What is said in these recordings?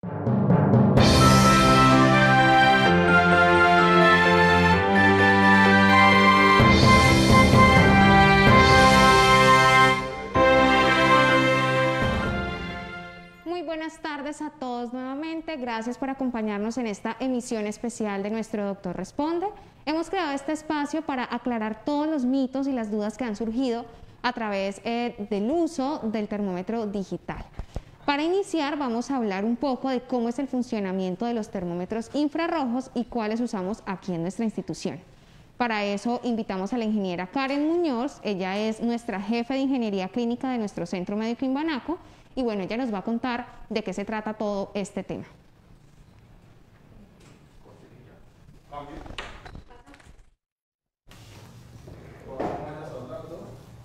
Buenas tardes a todos nuevamente, gracias por acompañarnos en esta emisión especial de nuestro Doctor Responde. Hemos creado este espacio para aclarar todos los mitos y las dudas que han surgido a través del uso del termómetro digital. Para iniciar vamos a hablar un poco de cómo es el funcionamiento de los termómetros infrarrojos y cuáles usamos aquí en nuestra institución. Para eso invitamos a la ingeniera Karen Muñoz, ella es nuestra jefe de Ingeniería Clínica de nuestro Centro Médico Imbanaco. Y bueno, ella nos va a contar de qué se trata todo este tema.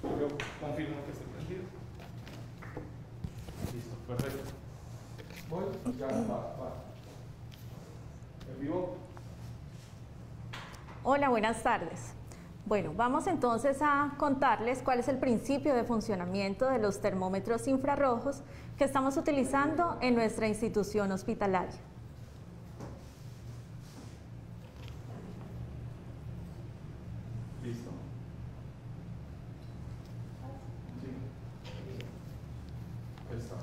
Yo confirmo que esté prendido. Listo, perfecto. Voy, ya va. ¿En vivo? Hola, buenas tardes. Bueno, vamos entonces a contarles cuál es el principio de funcionamiento de los termómetros infrarrojos que estamos utilizando en nuestra institución hospitalaria. Listo. Sí. Está.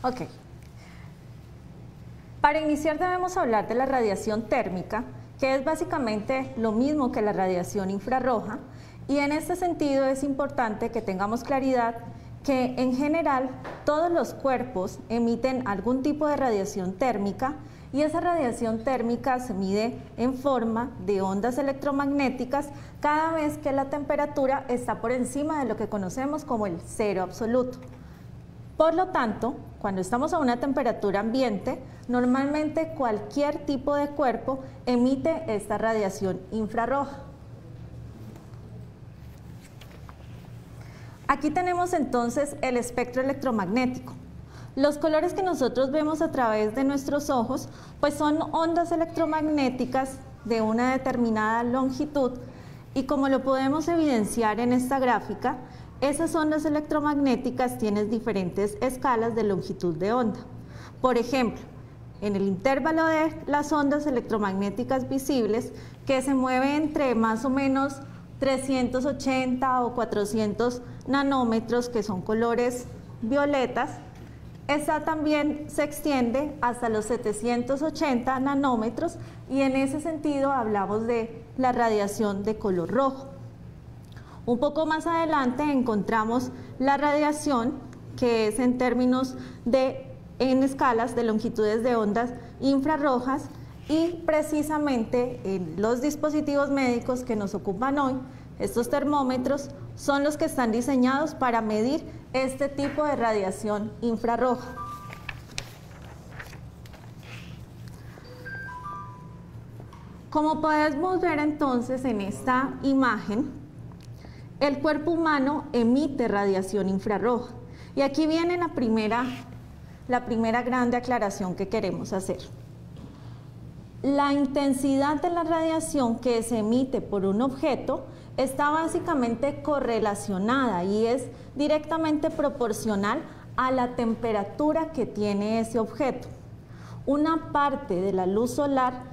Ok. Para iniciar debemos hablar de la radiación térmica, que es básicamente lo mismo que la radiación infrarroja, y en este sentido es importante que tengamos claridad que en general todos los cuerpos emiten algún tipo de radiación térmica y esa radiación térmica se mide en forma de ondas electromagnéticas cada vez que la temperatura está por encima de lo que conocemos como el cero absoluto. Por lo tanto, cuando estamos a una temperatura ambiente, normalmente cualquier tipo de cuerpo emite esta radiación infrarroja. Aquí tenemos entonces el espectro electromagnético. Los colores que nosotros vemos a través de nuestros ojos, pues son ondas electromagnéticas de una determinada longitud y como lo podemos evidenciar en esta gráfica, esas ondas electromagnéticas tienen diferentes escalas de longitud de onda. Por ejemplo, en el intervalo de las ondas electromagnéticas visibles, que se mueve entre más o menos 380 o 400 nanómetros, que son colores violetas, esta también se extiende hasta los 780 nanómetros y en ese sentido hablamos de la radiación de color rojo. Un poco más adelante encontramos la radiación, que es en términos en escalas de longitudes de ondas infrarrojas, y precisamente en los dispositivos médicos que nos ocupan hoy, estos termómetros son los que están diseñados para medir este tipo de radiación infrarroja. Como podemos ver entonces en esta imagen, el cuerpo humano emite radiación infrarroja. Y aquí viene la primera grande aclaración que queremos hacer. La intensidad de la radiación que se emite por un objeto está básicamente correlacionada y es directamente proporcional a la temperatura que tiene ese objeto. Una parte de la luz solar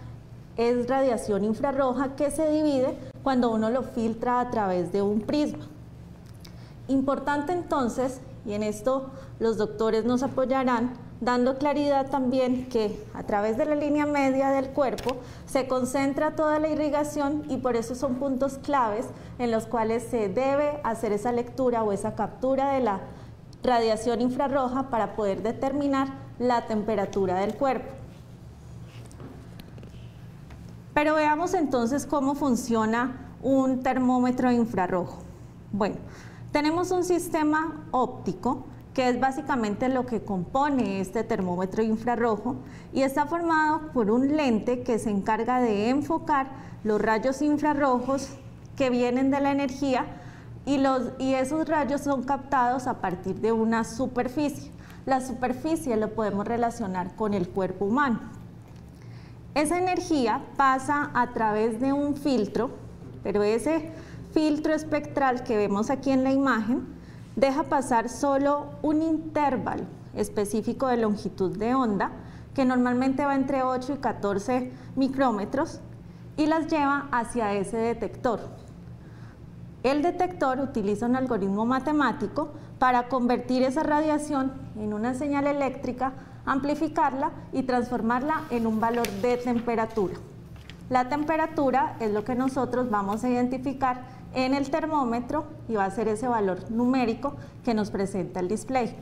es radiación infrarroja que se divide cuando uno lo filtra a través de un prisma. Importante entonces, y en esto los doctores nos apoyarán, dando claridad también que a través de la línea media del cuerpo se concentra toda la irrigación y por eso son puntos claves en los cuales se debe hacer esa lectura o esa captura de la radiación infrarroja para poder determinar la temperatura del cuerpo. Pero veamos entonces cómo funciona un termómetro infrarrojo. Bueno, tenemos un sistema óptico que es básicamente lo que compone este termómetro infrarrojo y está formado por un lente que se encarga de enfocar los rayos infrarrojos que vienen de la energía y esos rayos son captados a partir de una superficie. La superficie lo podemos relacionar con el cuerpo humano. Esa energía pasa a través de un filtro, pero ese filtro espectral que vemos aquí en la imagen deja pasar solo un intervalo específico de longitud de onda que normalmente va entre 8 y 14 micrómetros, y las lleva hacia ese detector. El detector utiliza un algoritmo matemático para convertir esa radiación en una señal eléctrica, amplificarla y transformarla en un valor de temperatura. La temperatura es lo que nosotros vamos a identificar en el termómetro y va a ser ese valor numérico que nos presenta el display.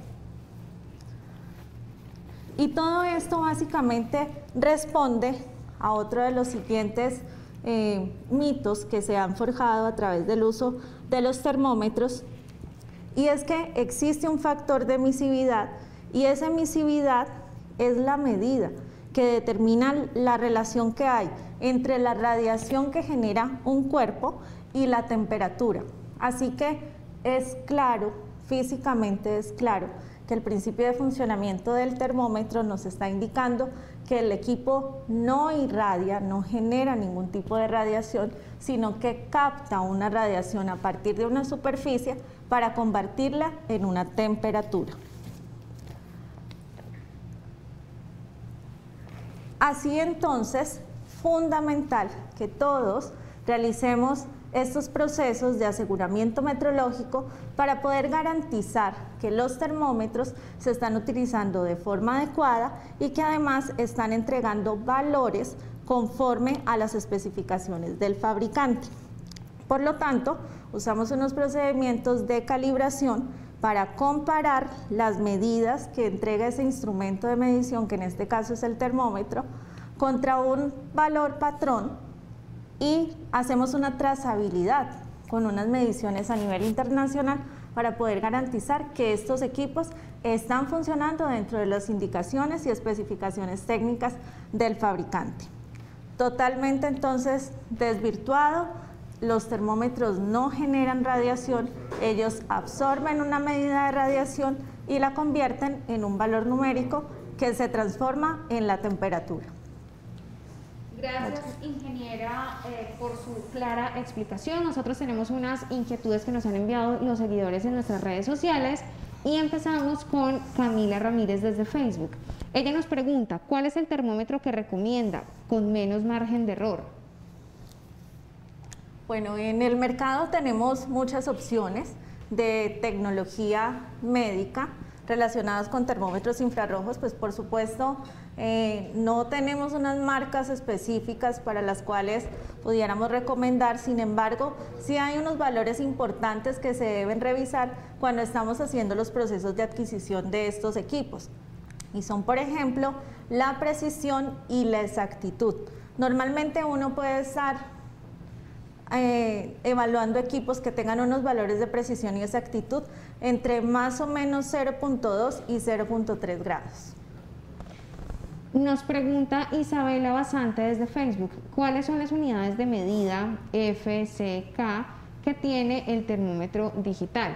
Y todo esto básicamente responde a otro de los siguientes mitos que se han forjado a través del uso de los termómetros, y es que existe un factor de emisividad, y esa emisividad es la medida que determina la relación que hay entre la radiación que genera un cuerpo y la temperatura. Así que es claro, físicamente es claro, que el principio de funcionamiento del termómetro nos está indicando que el equipo no irradia, no genera ningún tipo de radiación, sino que capta una radiación a partir de una superficie para convertirla en una temperatura. Así entonces, fundamental que todos realicemos estos procesos de aseguramiento metrológico para poder garantizar que los termómetros se están utilizando de forma adecuada y que además están entregando valores conforme a las especificaciones del fabricante. Por lo tanto, usamos unos procedimientos de calibración para comparar las medidas que entrega ese instrumento de medición, que en este caso es el termómetro, contra un valor patrón, y hacemos una trazabilidad con unas mediciones a nivel internacional para poder garantizar que estos equipos están funcionando dentro de las indicaciones y especificaciones técnicas del fabricante. Totalmente entonces desvirtuado, los termómetros no generan radiación, ellos absorben una medida de radiación y la convierten en un valor numérico que se transforma en la temperatura. Gracias, ingeniera, por su clara explicación. Nosotros tenemos unas inquietudes que nos han enviado los seguidores en nuestras redes sociales y empezamos con Camila Ramírez desde Facebook. Ella nos pregunta, ¿cuál es el termómetro que recomienda con menos margen de error? Bueno, en el mercado tenemos muchas opciones de tecnología médica relacionadas con termómetros infrarrojos, pues por supuesto no tenemos unas marcas específicas para las cuales pudiéramos recomendar. Sin embargo, sí hay unos valores importantes que se deben revisar cuando estamos haciendo los procesos de adquisición de estos equipos, y son, por ejemplo, la precisión y la exactitud. Normalmente uno puede estar evaluando equipos que tengan unos valores de precisión y exactitud entre más o menos 0.2 y 0.3 grados. Nos pregunta Isabela Basante desde Facebook, ¿cuáles son las unidades de medida FCK que tiene el termómetro digital?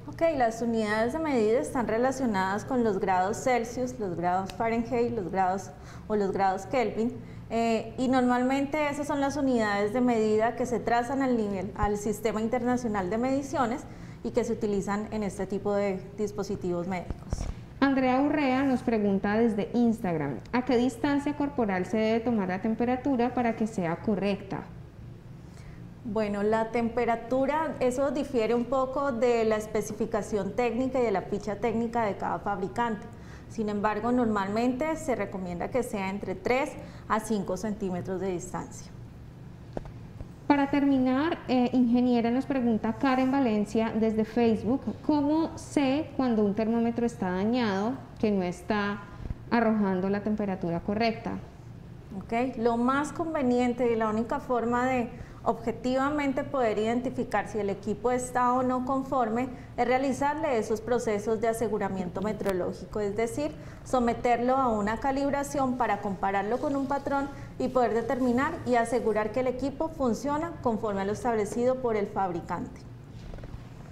Ok, las unidades de medida están relacionadas con los grados Celsius, los grados Fahrenheit, los grados Kelvin, y normalmente esas son las unidades de medida que se trazan al Sistema Internacional de Mediciones y que se utilizan en este tipo de dispositivos médicos. Andrea Urrea nos pregunta desde Instagram, ¿a qué distancia corporal se debe tomar la temperatura para que sea correcta? Bueno, la temperatura, eso difiere un poco de la especificación técnica y de la ficha técnica de cada fabricante. Sin embargo, normalmente se recomienda que sea entre 3 a 5 centímetros de distancia. Para terminar, ingeniera, nos pregunta Karen Valencia desde Facebook, ¿cómo sé cuando un termómetro está dañado, que no está arrojando la temperatura correcta? Okay. Lo más conveniente y la única forma de objetivamente poder identificar si el equipo está o no conforme es realizarle esos procesos de aseguramiento metrológico, es decir, someterlo a una calibración para compararlo con un patrón y poder determinar y asegurar que el equipo funciona conforme a lo establecido por el fabricante.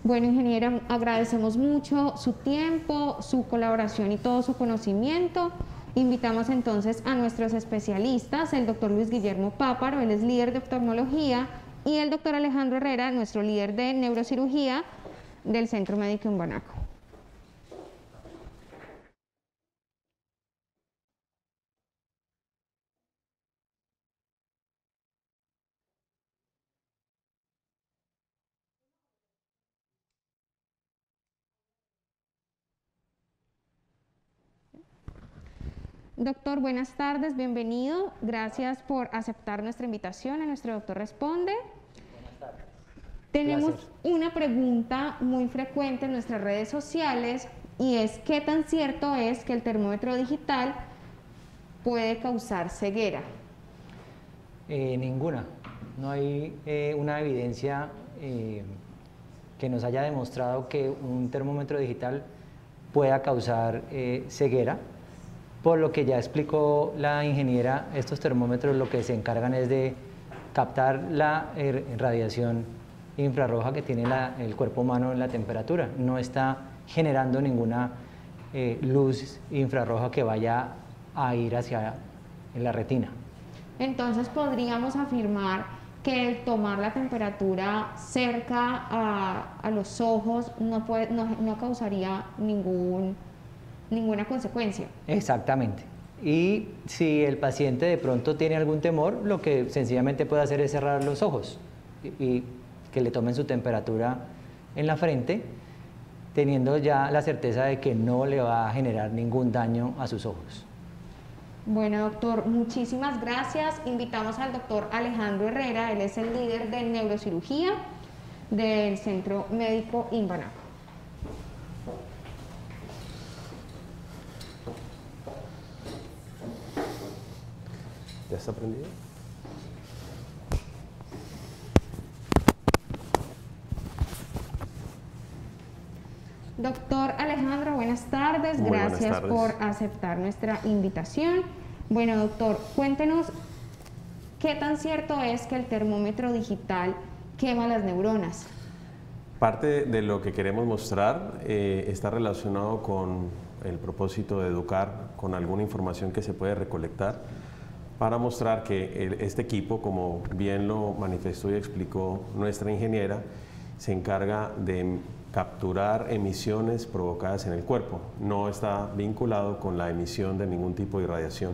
Bueno, ingeniera, agradecemos mucho su tiempo, su colaboración y todo su conocimiento. Invitamos entonces a nuestros especialistas, el doctor Luis Guillermo Páparo, él es líder de oftalmología, y el doctor Alejandro Herrera, nuestro líder de neurocirugía del Centro Médico Umbanaco. Doctor, buenas tardes, bienvenido. Gracias por aceptar nuestra invitación a nuestro Doctor Responde. Buenas tardes. Tenemos Placer. una pregunta muy frecuente en nuestras redes sociales y es ¿qué tan cierto es que el termómetro digital puede causar ceguera? Ninguna. No hay una evidencia que nos haya demostrado que un termómetro digital pueda causar ceguera. Por lo que ya explicó la ingeniera, estos termómetros lo que se encargan es de captar la radiación infrarroja que tiene el cuerpo humano en la temperatura. No está generando ninguna luz infrarroja que vaya a ir hacia la retina. Entonces podríamos afirmar que el tomar la temperatura cerca a los ojos no causaría ninguna consecuencia. Exactamente. Y si el paciente de pronto tiene algún temor, lo que sencillamente puede hacer es cerrar los ojos y que le tomen su temperatura en la frente, teniendo ya la certeza de que no le va a generar ningún daño a sus ojos. Bueno, doctor, muchísimas gracias. Invitamos al doctor Alejandro Herrera, él es el líder de neurocirugía del Centro Médico Imbanaco. ¿Ya está prendido? Doctor Alejandro, buenas tardes. Muy buenas Gracias tardes. por aceptar nuestra invitación. Bueno, doctor, cuéntenos qué tan cierto es que el termómetro digital quema las neuronas. Parte de lo que queremos mostrar está relacionado con el propósito de educar con alguna información que se puede recolectar para mostrar que este equipo, como bien lo manifestó y explicó nuestra ingeniera, se encarga de capturar emisiones provocadas en el cuerpo. No está vinculado con la emisión de ningún tipo de irradiación.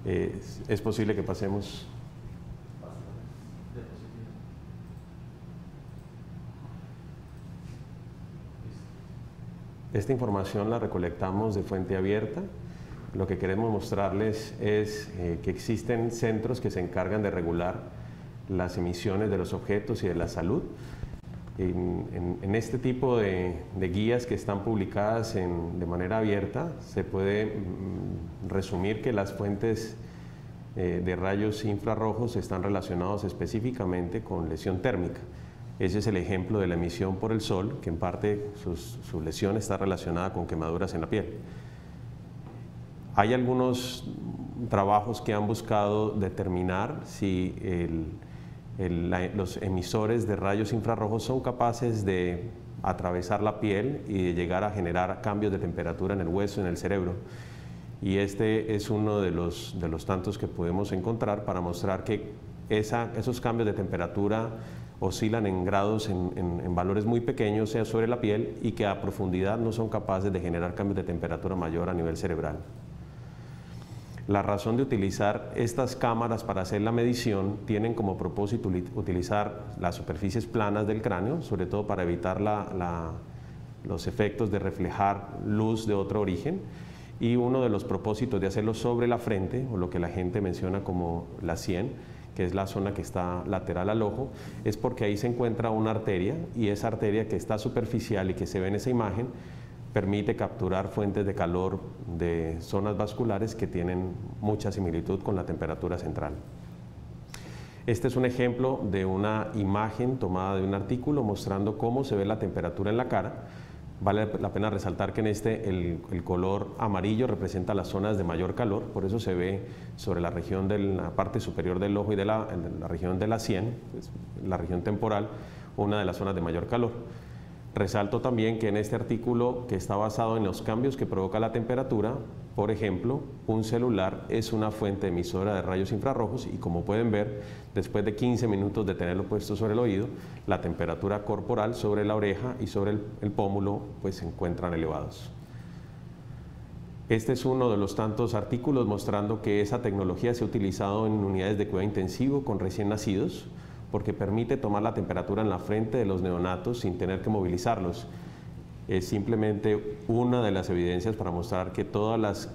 Es posible que pasemos. Esta información la recolectamos de fuente abierta. Lo que queremos mostrarles es que existen centros que se encargan de regular las emisiones de los objetos y de la salud. En este tipo de guías que están publicadas de manera abierta, se puede resumir que las fuentes de rayos infrarrojos están relacionados específicamente con lesión térmica. Ese es el ejemplo de la emisión por el sol, que en parte su lesión está relacionada con quemaduras en la piel. Hay algunos trabajos que han buscado determinar si los emisores de rayos infrarrojos son capaces de atravesar la piel y de llegar a generar cambios de temperatura en el hueso, en el cerebro. Y este es uno de los tantos que podemos encontrar para mostrar que esos cambios de temperatura oscilan en grados, en valores muy pequeños, sea sobre la piel, y que a profundidad no son capaces de generar cambios de temperatura mayor a nivel cerebral. La razón de utilizar estas cámaras para hacer la medición tienen como propósito utilizar las superficies planas del cráneo, sobre todo para evitar los efectos de reflejar luz de otro origen, y uno de los propósitos de hacerlo sobre la frente, o lo que la gente menciona como la sien, que es la zona que está lateral al ojo, es porque ahí se encuentra una arteria, y esa arteria que está superficial y que se ve en esa imagen permite capturar fuentes de calor de zonas vasculares que tienen mucha similitud con la temperatura central. Este es un ejemplo de una imagen tomada de un artículo mostrando cómo se ve la temperatura en la cara. Vale la pena resaltar que en el color amarillo representa las zonas de mayor calor, por eso se ve sobre la región de la parte superior del ojo y en la región de la sien, pues, la región temporal, una de las zonas de mayor calor. Resalto también que en este artículo, que está basado en los cambios que provoca la temperatura, por ejemplo, un celular es una fuente emisora de rayos infrarrojos, y como pueden ver, después de 15 minutos de tenerlo puesto sobre el oído, la temperatura corporal sobre la oreja y sobre el pómulo pues se encuentran elevados. Este es uno de los tantos artículos mostrando que esa tecnología se ha utilizado en unidades de cuidado intensivo con recién nacidos, porque permite tomar la temperatura en la frente de los neonatos sin tener que movilizarlos. Es simplemente una de las evidencias para mostrar que todas las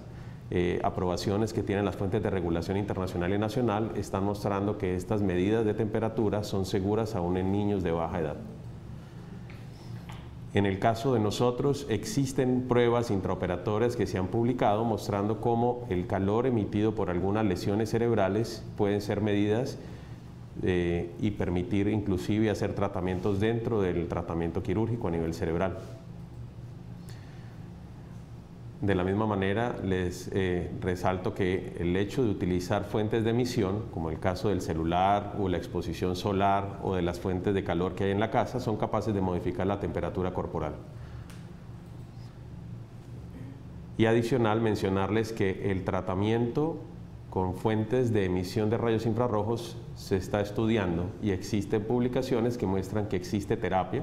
aprobaciones que tienen las fuentes de regulación internacional y nacional están mostrando que estas medidas de temperatura son seguras aún en niños de baja edad. En el caso de nosotros, existen pruebas intraoperatorias que se han publicado mostrando cómo el calor emitido por algunas lesiones cerebrales pueden ser medidas y permitir inclusive hacer tratamientos dentro del tratamiento quirúrgico a nivel cerebral. De la misma manera, les resalto que el hecho de utilizar fuentes de emisión, como el caso del celular o la exposición solar o de las fuentes de calor que hay en la casa, son capaces de modificar la temperatura corporal. Y adicional, mencionarles que el tratamiento con fuentes de emisión de rayos infrarrojos se está estudiando y existen publicaciones que muestran que existe terapia.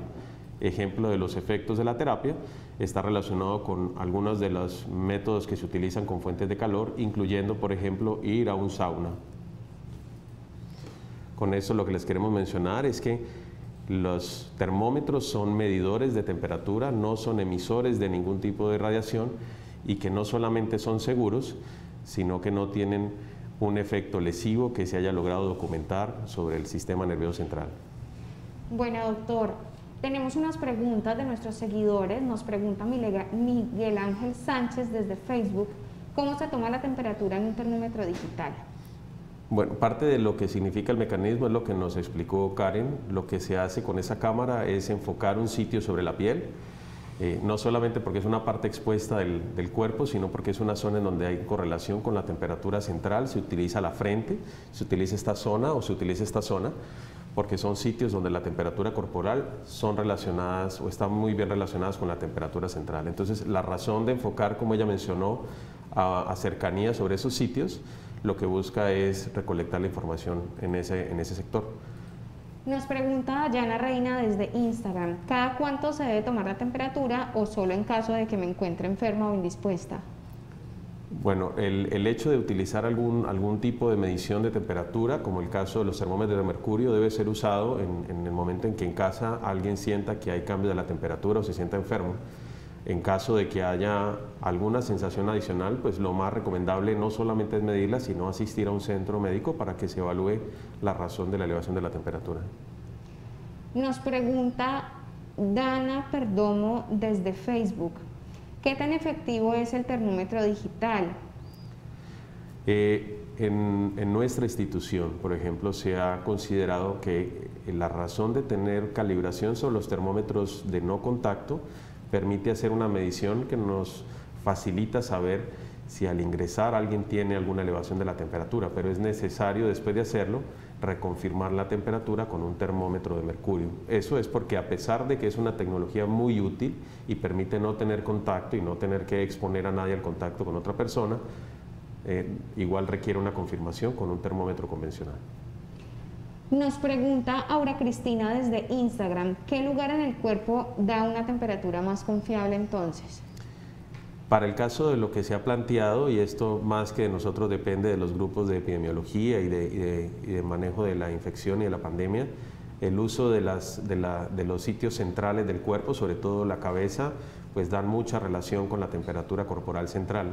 Ejemplo de los efectos de la terapia está relacionado con algunos de los métodos que se utilizan con fuentes de calor, incluyendo, por ejemplo, ir a un sauna. Con eso lo que les queremos mencionar es que los termómetros son medidores de temperatura, no son emisores de ningún tipo de radiación y que no solamente son seguros, sino que no tienen un efecto lesivo que se haya logrado documentar sobre el sistema nervioso central. Bueno, doctor, tenemos unas preguntas de nuestros seguidores. Nos pregunta Miguel Ángel Sánchez desde Facebook, ¿cómo se toma la temperatura en un termómetro digital? Bueno, parte de lo que significa el mecanismo es lo que nos explicó Karen. Lo que se hace con esa cámara es enfocar un sitio sobre la piel, no solamente porque es una parte expuesta del cuerpo, sino porque es una zona en donde hay correlación con la temperatura central. Se utiliza la frente, se utiliza esta zona o se utiliza esta zona, porque son sitios donde la temperatura corporal son relacionadas o están muy bien relacionadas con la temperatura central. Entonces, la razón de enfocar, como ella mencionó, a cercanía sobre esos sitios, lo que busca es recolectar la información en ese sector. Nos pregunta Dayana Reina desde Instagram, ¿cada cuánto se debe tomar la temperatura o solo en caso de que me encuentre enferma o indispuesta? Bueno, el hecho de utilizar algún tipo de medición de temperatura, como el caso de los termómetros de mercurio, debe ser usado en el momento en que en casa alguien sienta que hay cambio de la temperatura o se sienta enfermo. En caso de que haya alguna sensación adicional, pues lo más recomendable no solamente es medirla, sino asistir a un centro médico para que se evalúe la razón de la elevación de la temperatura. Nos pregunta Dana Perdomo desde Facebook, ¿qué tan efectivo es el termómetro digital? En nuestra institución, por ejemplo, se ha considerado que la razón de tener calibración sobre los termómetros de no contacto permite hacer una medición que nos facilita saber si al ingresar alguien tiene alguna elevación de la temperatura, pero es necesario después de hacerlo reconfirmar la temperatura con un termómetro de mercurio. Eso es porque a pesar de que es una tecnología muy útil y permite no tener contacto y no tener que exponer a nadie al contacto con otra persona, igual requiere una confirmación con un termómetro convencional. Nos pregunta Aura Cristina desde Instagram, ¿qué lugar en el cuerpo da una temperatura más confiable entonces? Para el caso de lo que se ha planteado, y esto más que de nosotros depende de los grupos de epidemiología y de manejo de la infección y de la pandemia, el uso de los sitios centrales del cuerpo, sobre todo la cabeza, pues dan mucha relación con la temperatura corporal central.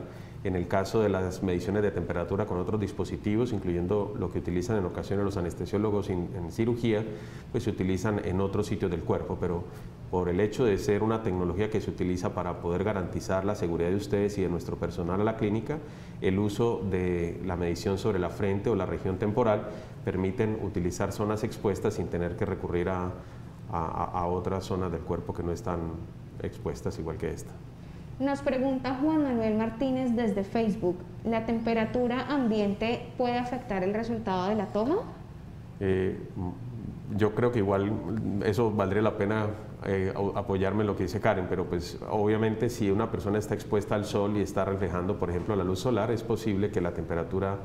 En el caso de las mediciones de temperatura con otros dispositivos, incluyendo lo que utilizan en ocasiones los anestesiólogos en cirugía, pues se utilizan en otros sitios del cuerpo, pero por el hecho de ser una tecnología que se utiliza para poder garantizar la seguridad de ustedes y de nuestro personal a la clínica, el uso de la medición sobre la frente o la región temporal permiten utilizar zonas expuestas sin tener que recurrir a otras zonas del cuerpo que no están expuestas igual que esta. Nos pregunta Juan Manuel Martínez desde Facebook, ¿la temperatura ambiente puede afectar el resultado de la toma? Yo creo que igual eso valdría la pena apoyarme en lo que dice Karen, pero pues obviamente si una persona está expuesta al sol y está reflejando, por ejemplo, la luz solar, es posible que la temperatura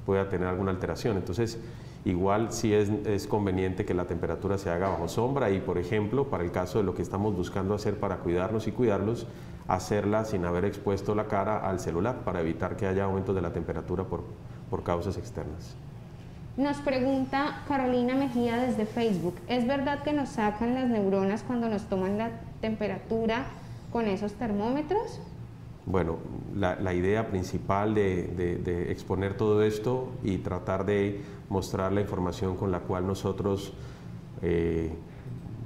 pueda tener alguna alteración. Entonces, igual sí es conveniente que la temperatura se haga bajo sombra y, por ejemplo, para el caso de lo que estamos buscando hacer para cuidarnos y cuidarlos, hacerla sin haber expuesto la cara al celular para evitar que haya aumentos de la temperatura por causas externas. Nos pregunta Carolina Mejía desde Facebook, ¿es verdad que nos sacan las neuronas cuando nos toman la temperatura con esos termómetros? Bueno, la idea principal de exponer todo esto y tratar de mostrar la información con la cual nosotros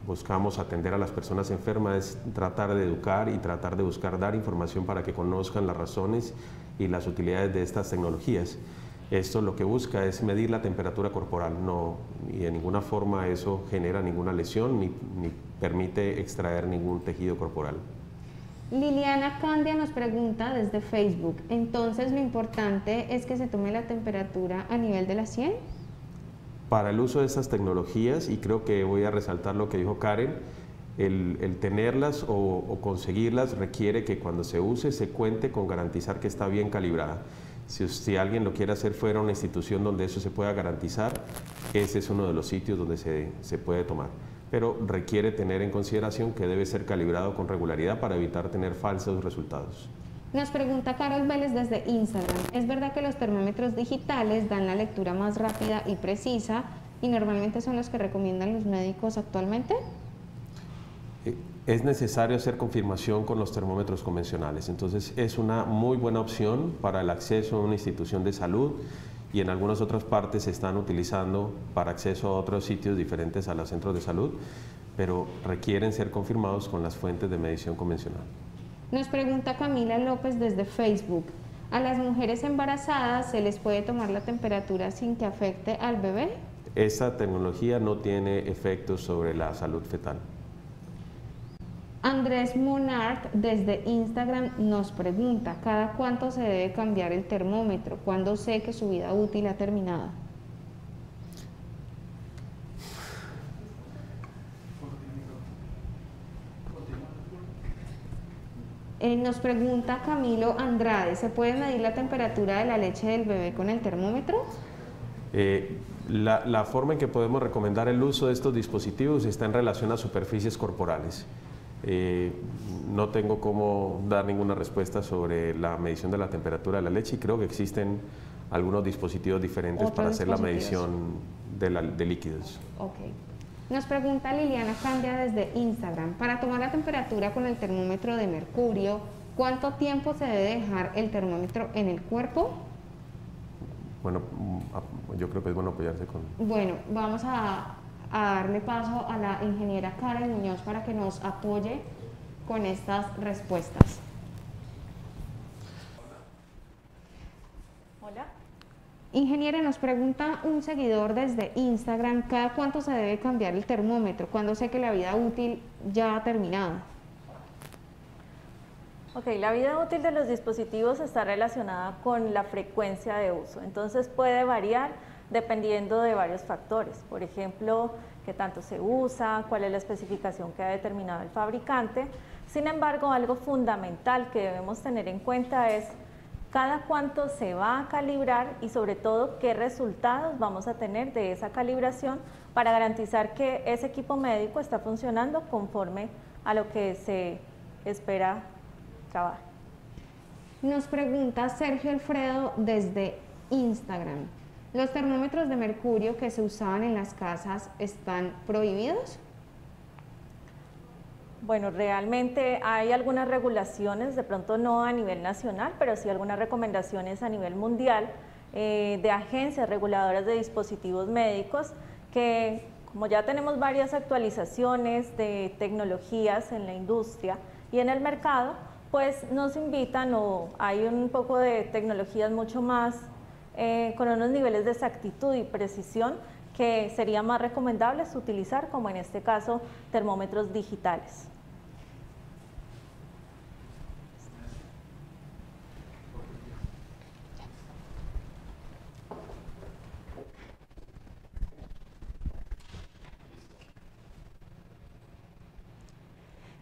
buscamos atender a las personas enfermas es tratar de educar y tratar de buscar dar información para que conozcan las razones y las utilidades de estas tecnologías. Esto lo que busca es medir la temperatura corporal, y de ninguna forma eso genera ninguna lesión ni permite extraer ningún tejido corporal. Liliana Candia nos pregunta desde Facebook, entonces lo importante es que se tome la temperatura a nivel de la sien. Para el uso de estas tecnologías, y creo que voy a resaltar lo que dijo Karen, el tenerlas o conseguirlas requiere que cuando se use se cuente con garantizar que está bien calibrada. Si alguien lo quiere hacer fuera una institución donde eso se pueda garantizar, ese es uno de los sitios donde se puede tomar. Pero requiere tener en consideración que debe ser calibrado con regularidad para evitar tener falsos resultados. Nos pregunta Carol Vélez desde Instagram, ¿es verdad que los termómetros digitales dan la lectura más rápida y precisa y normalmente son los que recomiendan los médicos actualmente? Es necesario hacer confirmación con los termómetros convencionales, entonces es una muy buena opción para el acceso a una institución de salud y en algunas otras partes se están utilizando para acceso a otros sitios diferentes a los centros de salud, pero requieren ser confirmados con las fuentes de medición convencional. Nos pregunta Camila López desde Facebook, ¿a las mujeres embarazadas se les puede tomar la temperatura sin que afecte al bebé? Esta tecnología no tiene efectos sobre la salud fetal. Andrés Monart desde Instagram nos pregunta, ¿cada cuánto se debe cambiar el termómetro? ¿Cuándo sé que su vida útil ha terminado? Nos pregunta Camilo Andrade, ¿se puede medir la temperatura de la leche del bebé con el termómetro? La forma en que podemos recomendar el uso de estos dispositivos está en relación a superficies corporales. No tengo cómo dar ninguna respuesta sobre la medición de la temperatura de la leche y creo que existen algunos dispositivos diferentes para hacer la medición de líquidos. Okay. Nos pregunta Liliana Candia desde Instagram, para tomar la temperatura con el termómetro de mercurio, ¿cuánto tiempo se debe dejar el termómetro en el cuerpo? Bueno, yo creo que es bueno apoyarse con... Bueno, vamos a darle paso a la ingeniera Karen Muñoz para que nos apoye con estas respuestas. Hola. Ingeniera, nos pregunta un seguidor desde Instagram, ¿cada cuánto se debe cambiar el termómetro? ¿Cuándo sé que la vida útil ya ha terminado? Ok, la vida útil de los dispositivos está relacionada con la frecuencia de uso, entonces puede variar dependiendo de varios factores, por ejemplo, qué tanto se usa, cuál es la especificación que ha determinado el fabricante. Sin embargo, algo fundamental que debemos tener en cuenta es cada cuánto se va a calibrar y sobre todo qué resultados vamos a tener de esa calibración para garantizar que ese equipo médico está funcionando conforme a lo que se espera trabajar. Nos pregunta Sergio Alfredo desde Instagram, ¿los termómetros de mercurio que se usaban en las casas están prohibidos? Bueno, realmente hay algunas regulaciones, de pronto no a nivel nacional, pero sí algunas recomendaciones a nivel mundial de agencias reguladoras de dispositivos médicos que, como ya tenemos varias actualizaciones de tecnologías en la industria y en el mercado, pues nos invitan o hay un poco de tecnologías mucho más con unos niveles de exactitud y precisión que sería más recomendables utilizar, como en este caso, termómetros digitales.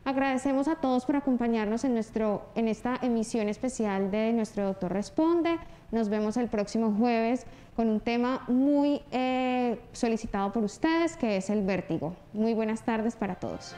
Agradecemos a todos por acompañarnos en esta emisión especial de Nuestro Doctor Responde. Nos vemos el próximo jueves con un tema muy solicitado por ustedes, que es el vértigo. Muy buenas tardes para todos.